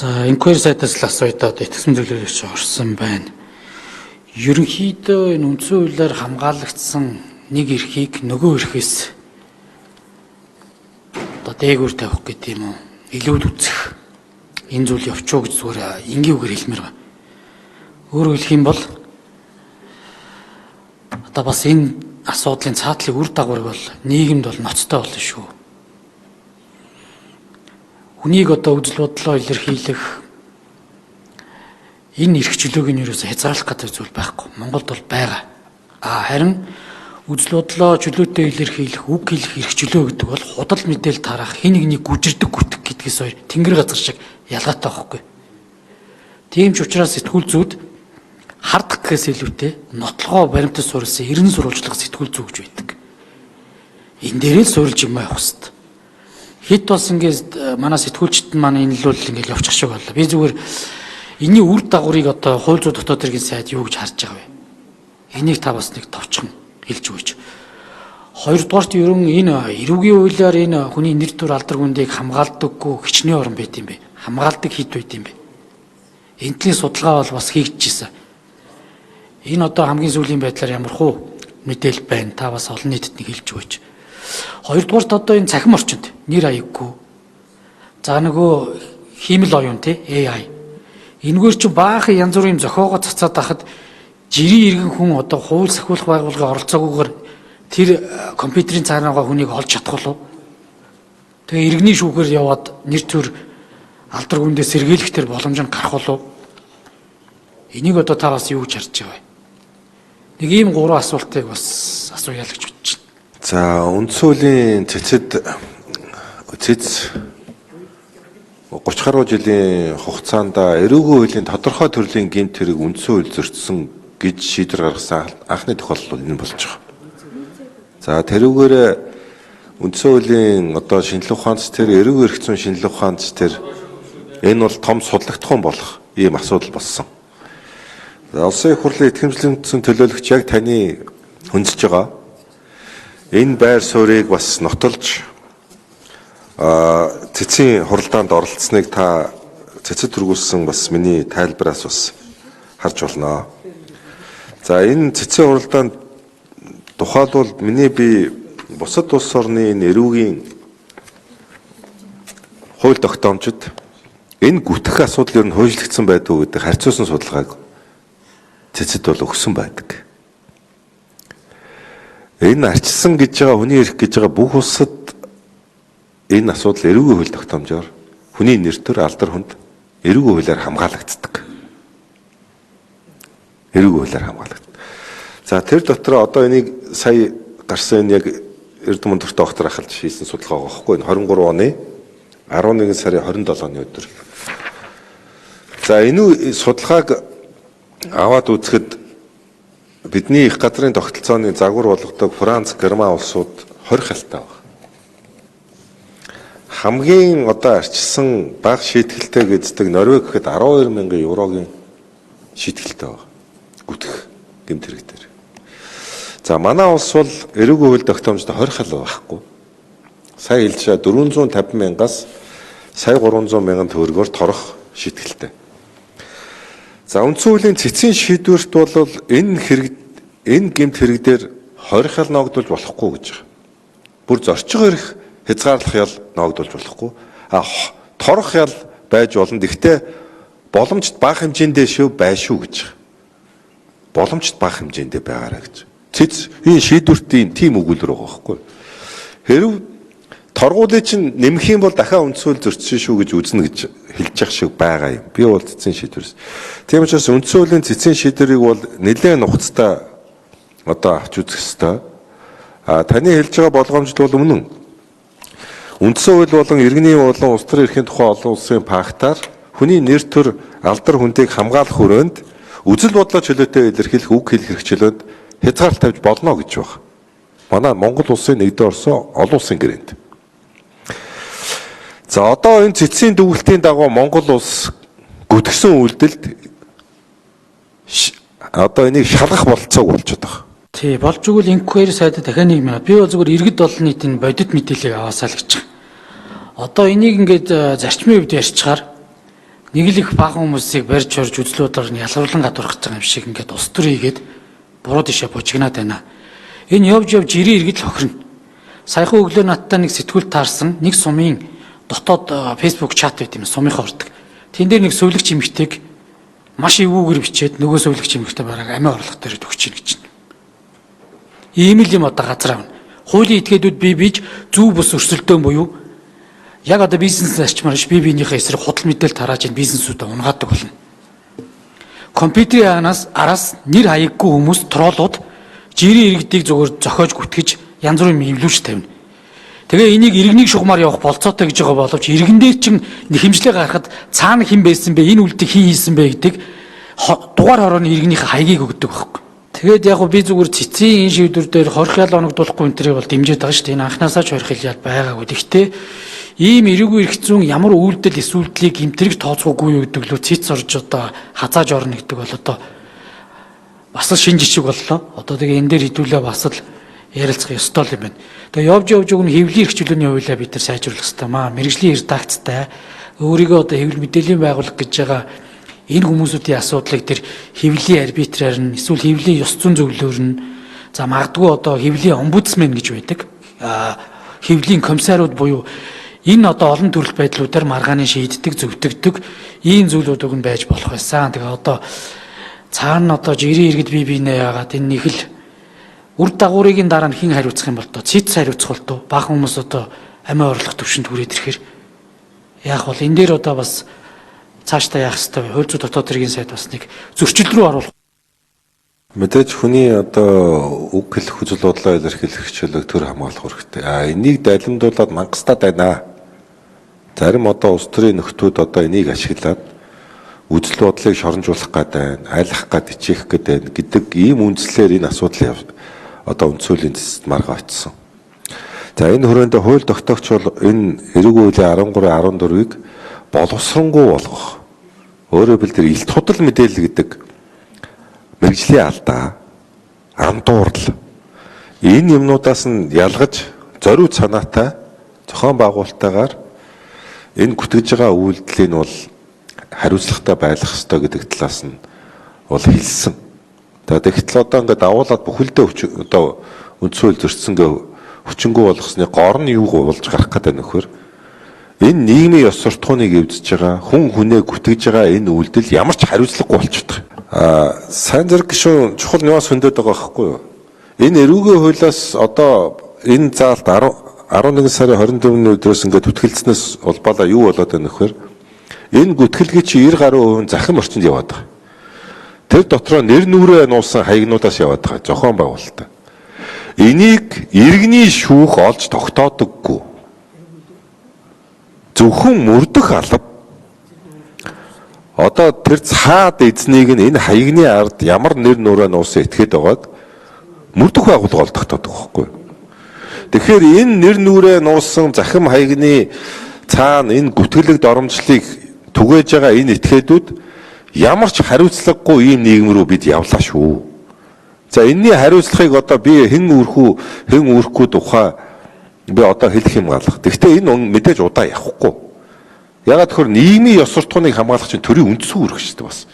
За инquiry сайтаас л асууя итгэсэн зөвлөлөөгч орсон байна. Ерөнхийдөө энэ үндсэн хуулиар хамгаалагдсан нэг эрхийг нөгөө эрхээс дээгүүр тавих гэдэг юм уу? Илүүд үзэх. Энэ зүйл явчуу гэж зүгээр энгийн үгээр хэлмээр байна. Өөрөөр хэлэх юм бол бас энэ асуудлын цаатлын үр дагавар бол нийгэмд бол ноцтой болно шүү. Хүнийг үзэл бодлоо илэрхийлэх энэ эрх чөлөөг нь юусоо хязгаарлах гэдэг зүйл байхгүй. Монголд бол байгаа. Харин үзэл бодлоо чөлөөтэй илэрхийлэх, үг хэлэх эрх чөлөө гэдэг бол худал мэдээл тарах, хин нэгнийг гүжирдэг гүтэх гэдгээс хоёр тэнгэр газар шиг ялгаатай байхгүй. Тийм ч учраас сэтгүүл зүйд хардах гэхээс илүүтэй нотлогоо баримтад суурилсан эрен сурвалжлах сэтгүүл зүй гэж байдаг. Энэ дээрээ л суурилж юм явах хэрэгтэй. Хэд бас ингээд манай сэтгүүлчд маань энэ л бол ингээд явчих шиг боллоо. Би зүгээр энэний үр дагаврыг хууль зүйн дотоод хэргийн сайд юу гэж харж байгаа вэ? Энийг та бас нэг товчхон хэлж өгөөч. Хоёрдугаарт ерөн энэ эрүүгийн хуулиар энэ хүний нэр төр алдар хүндийг хамгаалдаггүй хичнээн орн байт юм бэ? Хамгаалдаг хэд байт юм бэ? Энтлийн судалгаа бол бас хийгдчихсэн. Энэ хамгийн сүүлийн байдлаар ямар хуу мэдээлэл байна? Та бас олон нийтэд нэг хэлж өгөөч. Хоёрдугаарт энэ цахим орчинд нэр хаяггүй. За нөгөө хиймэл оюун AI. Энэгээр чи баахан янз бүрийн зохиогоо цацаад байхад жирийн иргэн хүн хууль сахиулах байгууллагын оролцоогүйгээр тэр компьютерийн цаанаага хүнийг олж чадах болов. Тэгээ иргэний шүүхээр яваад нэр төр алдар хүндээ сэргийлэх тэр боломж нь гарах болов. Энийг та бас юу гэж харж байгаа вэ? Нэг ийм гурван асуултыг бас асууя л гэж бодож байна. За үндсэн хуулийн цэцэд 30 гаруй жилийн хугацаанд эрүүгийн хуулийн тодорхой төрлийн гэмт хэрэг үндсэн хууль зөрчсөн гэж шийдвэр гаргасан анхны тохиолдол энэ болж байгаа. За тэрүүгээр үндсэн хуулийн шинжилгээ ухаанч тэр эрүүгийн эрх зүйн шинжилгээ ухаанч тэр энэ бол том судлагдах болох ийм асуудал болсон. Улсын их хурлын итгэмжлэгдсэн төлөөлөгч яг таны хүнсэж байгаа энэ байр суурийг бас нотолж цэцгийн хуралдаанд оролцсныг та цэцэд түргүүлсэн бас миний тайлбараас бас харж болно. За энэ цэцгийн хуралдаанд тухайлбал би бусад улс орны энэ эрүүгийн хууль тогтоомжид энэ гүтэх асуудал ер нь хуульчлагдсан байдгүй гэдэг харьцуулсан судалгааг цэцэд бол өгсөн байдаг. Энэ арчилсан гэж байгаа хүний эрх гэж байгаа бүх улсад энэ асуудал эрүүгийн хууль тогтоомжоор хүний нэр төр алдар хүнд эрүүгийн хуулиар хамгаалагддаг. Эрүүгийн хуулиар хамгаалагддаг. За тэр дотор энийг сая гарсан яг Эрдэнэ мөнхөрт доктор ахалж хийсэн судалгаа байхгүй энэ 23 оны 11 сарын 27-ны өдөр. За энэ судалгааг аваад үзэхэд бидний их газрын тогтолцооны загвар болгодог Франц, Герман улсууд 20 хальтай байна. Хамгийн арчилсан бага шийтгэлтэй гэддэг Норвег гэхэд 12,000 еврогийн шийтгэлтэй байна. Гүтэх гэмт хэрэг дээр. За манай улс бол эрүүгийн хууль тогтоомжтой 20 хал байхгүй. Сая хэлж 450,000-аас сая 300,000 төгрөгөөр торох шийтгэлтэй. За үндсэн хуулийн цэцгийн шийдвэрт бол энэ гэмт хэрэг дээр 20 хал ногдуулж болохгүй гэж байгаа. Бүр зорчих эрх хязгаарлах ял ногдуулж болохгүй. Торох ял байж болно. Гэхдээ боломжит бага хэмжээндээ бай шүү гэж байгаа. Боломжит бага хэмжээндээ байгаарай гэж. Цэц энэ шийдвэртийн тийм өгүүлбэр байгаа байхгүй. Хэрв торгуулийг чинь нэмэх юм бол дахиад үндсэн хууль зөрчсөн шүү гэж үзнэ гэж хэлж явах шиг байгаа юм. Би бол цэцгийн шийдвэрс. Тийм учраас үндсэн хуулийн цэцгийн шийдвэрийг бол нэлээд нухацтай авч үзэх ёстой. Таны хэлж байгаа болгоомжд бол өмнө үндсэн хууль болон иргэний болон улс төрийн эрхийн тухай олон улсын пактаар хүний нэр төр алдар хүндийг хамгаалах хүрээнд үзэл бодлоо чөлөөтэй илэрхийлэх үг хэлэх эрх чөлөөнд хязгаарлалт тавьж болно гэж байна. Манай Монгол улсын нэгдүгээр орсон олон улсын гэрээнд. За энэ цэцгийн дүгнэлтийн дагуу Монгол улс гүтгсэн үйлдэлд энийг шалгах болцоог болчиход байгаа. Тий, болж игэл инquiry сайдад дахиад 1 минут. Би бол зүгээр иргэд олон нийтийн бодит мэдээллийг аваасаа л гэж байгаа. Энийг ингээд зарчмын хувьд ярьчихаар нэг л их бага хүмүүсийг барьж орж үзлүүдээр нь ялгарлан гадуурх гэж байгаа юм шиг ингээд ус төр хийгээд буруу тишээ бужигнаад байна. Энэ явж ирээ иргэд л хохирно. Саяхан өглөө надтай нэг сэтгүүл таарсан нэг сумын дотоод фейсбુક чат байт юм сумынхаа ордог. Тэн дээр нэг сувлагч эмэгтэйг маш эвгүйгээр бичээд нөгөө сувлагч эмэгтэй бараг амиа орлого дээр өгч ийн гэж байна. Ийм л юм одоо газар авна. Хуулийн этгээдүүд бий бийж зөв бус өрсөлдөөн буюу яг одоо бизнес зарчмаар бие биенийхээ эсрэг худал мэдээлэл тарааж ин бизнесүүдэд унгаадаг болно. Компьютерийн араас нэр хаяггүй хүмүүс троллууд жирийн иргэдийг зөвхөн зохиож гүтгэж янз бүрийн эвлүүлж тавина. Тэгээ энийг иргэнийг шугамар явах болцоотой гэж байгаа боловч иргэн дээр чинь хэмжлэг гаргахад цаана хэн байсан бэ, энэ үйлдэл хэн хийсэн бэ гэдэг дугаар хорооны иргэнийхээ хаягийг өгдөг байхгүй. Тэгээд яг би зүгээр цэцгийн энэ шийдвэр дээр хорхиал оногдуулахгүй энэ төрийг бол дэмжиж байгаа шүү дээ. Энэ анхнаасаа ч хорхиал байгаагүй. Гэхдээ ийм эрүүгүй эрх зүйн ямар үйлдэл эсвэл гэмтрэг тооцоогүй юу гэдэг лөө цэц орж одоо хазааж орно гэдэг бол одоо бас л шинэ жишг боллоо. Одоо тэгээ энэ дээр хэдүүлээ бас л ярилцах ёстой юм байна. Тэгээ явж өгнө хэвлэлийн эрхчлөөний хуулиа бид нар сайжруулах хэрэгтэй маа. Мэргэжлийн редакцтай өөрийгөө одоо хэвлэл мэдээллийн байгууллага гэж байгаа энэ хүмүүсүүдийн асуудлыг тэр хэвлэлийн арбитраар нь эсвэл хэвлэлийн ёс зүйн зөвлөөр нь за магадгүй одоо хэвлэлийн омбудсмен гэж байдаг. Хэвлэлийн комиссариуд буюу энэ одоо олон төрөл байдлуудаар маргааны шийддэг, зөвтгдөг ийм зүйлүүд уг нь байж болох байсан. Тэгээ одоо цаана одоо жирийн иргэд бие биенээ яагаад энэ нэг л үр дагаврыг дараа нь хэн хариуцах юм бол тоо цэц хариуцах бол тоо бага хүмүүс одоо амиа орлох төвшөнд хүрээд ирэхээр яах бол энэ дээр одоо бас цаашдаа яах ёстой вэ? Хууль зүйн дотоод хэргийн сайд бас нэг зөрчил рүү оруулах. Мэдээж хүний одоо үг хэлэх хүсэл бодлоо илэрхийлэх хичээлийг төр хамгаалах хэрэгтэй. Энийг дайлимдуулаад мангастаад байна. Зарим одоо улс төрийн нөхдүүд одоо энийг ашиглаад үзэл бодлыг шоронжуулах гэдэг, айлах гэдэг, ичээх гэдэг ийм үндслээр энэ асуудлыг одоо үндсүүлийн зэст маргаа очсон. За энэ хүрээнд хууль тогтоогч бол энэ эрүүг хуулийн 13-14-ийг боловсронгуй болгох. Өөрөөр хэлбэл илт худал мэдээлэл гэдэг мэргэжлийн алдаа, андуурл энэ юмнуудаас нь ялгаж зориуд санаатай зохион байгуулалтаагаар энэ гүтгэж байгаа үйлдэлийн бол хариуцлагатай байх ёстой гэдэг талаас нь бол хэлсэн. Тэгэхдээ одоо ингээд агуулад бүхэлдээ одоо үндсүүл зөрчсөнгээ хүчингү болгосны гор нь юу болж гарах гэдэг нөхөр энэ нийгмийн ёс суртахууныг эвдэж байгаа хүн хүнээ гүтгэж байгаа энэ үйлдэл ямар ч хариуцлагагүй болчихдог. Сайн зэрэг гişүүн чухал нюанс хөндөд байгаа байхгүй юу? Энэ эрүүгийн хуулиас одоо энэ заалт 11 сарын 24-ний өдрөөс ингээд түтгэлцснээс улбалаа юу болоод байна нөхөр? Энэ гүтгэлгийн чи 90 гаруй хувь захин орчинд яваад байгаа. Тэр дотроо нэр нүрээ нуусан хаягнуудаас яваад байгаа зохион байгуулалтаа. Энийг иргэний шүүх олж тогтоодоггүй. Зөвхөн мөрдөх алба. Одоо тэр цаад эзнийг нь энэ хаягны ард ямар нэр нүрээ нуусан этгээд байгаад мөрдөх байгууллага ол тогтоодог байхгүй. Тэгэхээр энэ нэр нүрээ нуусан захим хаягны цаана энэ гүтгэлэг доромжлыг түгээж байгаа энэ этгээдүүд ямар ч хариуцлагагүй ийм нийгэм рүү бид явлаа шүү. За энэний хариуцлагыг одоо би хэн үүрхгүй тухай би одоо хэлэх юм галах. Гэхдээ энэ мэдээж удаа явахгүй. Ягаад гэхээр нийгмийн ёс суртахууныг хамгаалах чинь төрийн үндсэн үүрэг шүү дээ бас.